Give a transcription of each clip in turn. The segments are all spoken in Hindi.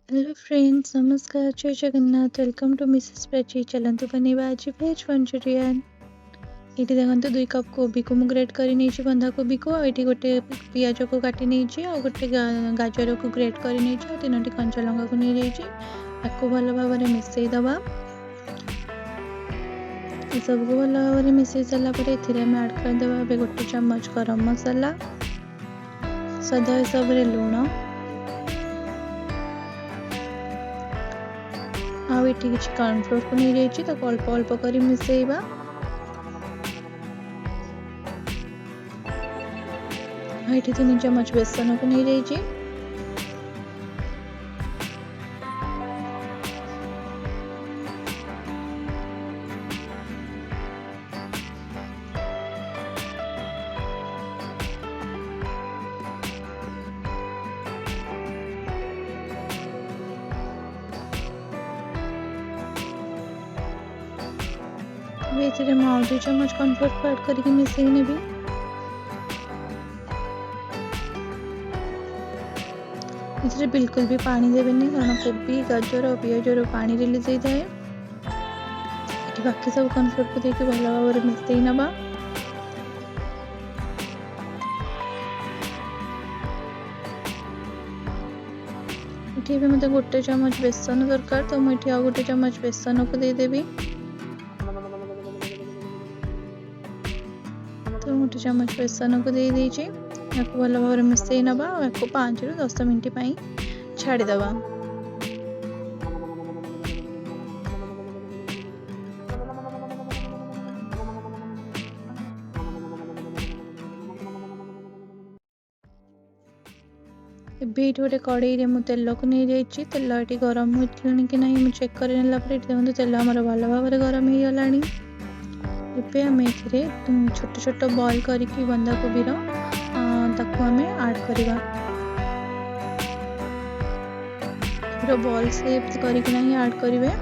हेलो फ्रेंड्स, नमस्कार, जय Jagannath. Welcome to Mrs Prachi. चलतु बनेबा आज भेज मंचूरियन। ये देखो 2 कप कोबी को मु ग्रेट कर बंधा कोबी को ये गोटे पियाज को काटी नहीं और गोटे गाजर को ग्रेट कर 3टी कंचा लंका को नहीं आपको भल भाव में मिसई दबा। सबको भल भाव में मिसई सारापर एड करदे गोटे चम्मच गरम मसाला, स्वाद हिसाब से लुण आउ ये किसी कॉर्नफ्लोर को नहीं जाइए तो अल्प अल्प कर मिसेଇବା। ये 3 चम्मच बेसन को नहीं जाइए। ये 2 चम्मच कॉर्नफ्लोर ऐड करके मिसई नेबी। इसमें बिल्कुल भी पानी देवेनि कारण कोबी गाजर और पियाज पानी रिलीज होता है। बाकी सब कॉर्नफ्लोर को देके भल भाव में मिसई नवा। ये मत गोटे चम्मच बेसन दरकार तो मुझे आ गोटे चम्मच बेसन को देदेवी। तो गोटे चम्मच बेसन को दे दीजिए आपको भल भाव में मिसई नवा और 5 ରୁ 10 मिनट छाड़ीदवा। ये गोटे कड़ई में तेल को नहीं जाइए। तेल ये गरम हो कि नहीं मुझे चेक कर देखो तेल आमर भल भाव में गरम हो गला। ଏବେ ଆମେ ଏଥିରେ ଛୋଟ ଛୋଟ ବଲ୍ କରିକି ବନ୍ଧାକୋବିର ତାକୁ ଆମେ ଆଡ୍ କରିବା। ପୁରା ବଲ୍ ସେପ୍ କରିକି ନାହିଁ ଆଡ୍ କରିବେ।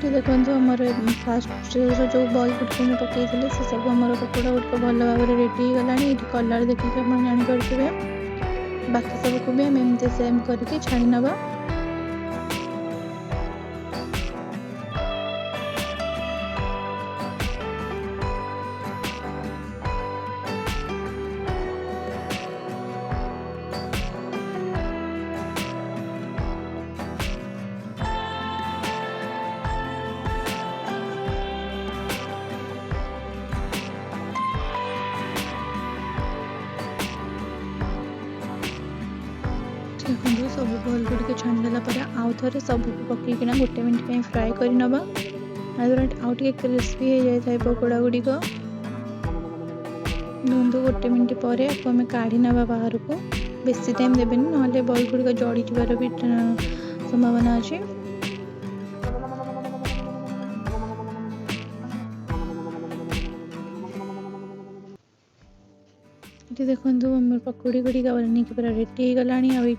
देखो आमर फास्ट जो बॉल गुट मुझे पकई से सब आम पकोड़ा गुट भल भाव में रेडी हो गला। ये कलर देखिए आप जानीपे। बाकी सबको भी आम एमती सेम करके छाड़ी नवा। देखो सब बॉल गुड़ छाणीदेला आउ थे सब पकईकिना गोटे मिनट फ्राए कर नवा। आउ क्रिस्पी हो जाए पकोड़ा गुड़िक। देखो गोटे मिनट पर आपको आम काढ़ी नवा बाहर को। बेसी टाइम देवेनि ना बॉल गुड़िक जड़ी जबार भी संभावना अच्छी। देखो पकोड़ी गुड़िक बनिक पूरा रेडी हो गला।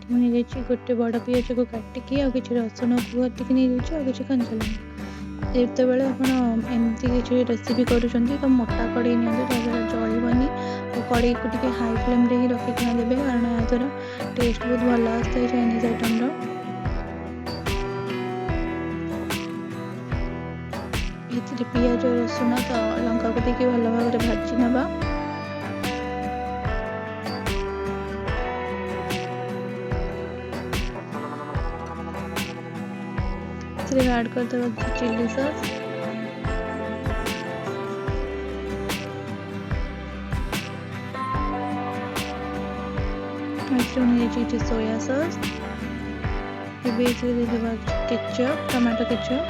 मुझे गोटे बड़ पियाज को काटिकी आ कि रसुण को काटिक नहीं किसी कंचा लंका। जिते बड़े आपमती किसी रेसिपी कर तो मोटा कड़ई नि जलनी और कड़ई को टे हाई फ्लेम रे ही रखिकिना देवे कारण या द्वारा टेस्ट बहुत भल आसता है चाइनीज आइटम। ये पियाज रसुण तो लंका को देके भल भाव में भाजी नवा। ऐड कर देगा chilli sauce, soya sauce, ketchup tomato ketchup,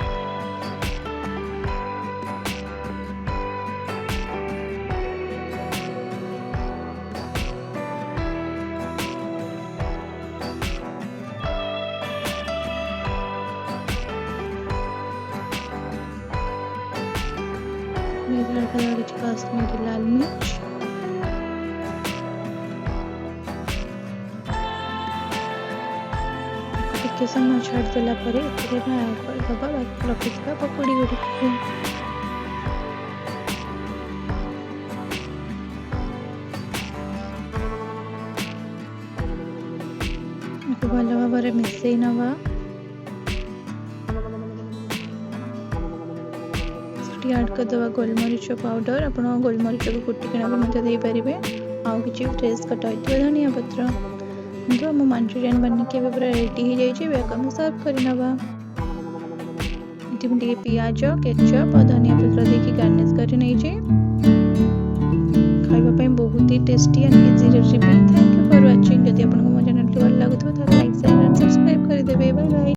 Kashmiri लाल मिर्च, टिके समय छाड़देला ऐड करदबा बाकी रखिथा पकोड़ी गुड़ी भल भाव मिसई नवा ऐड करदबा गोलमरीच पाउडर आप गोलमरीच को कुटिकिना दे पारे आउ कि फ्रेश कटा होता धनिया पत्र तो आम मंचूरियन बनिके पूरा रेडी हो सर्व करनवा ये पियाज केचप और धनिया पत्र देकी गार्निश कर खाइबा बहुत ही tasty and easy recipe. Thank you for watching. जदि आपको मो चैनल भल लगुव तो लाइक शेयर एंड सब्सक्राइब कर देबे। Bye bye.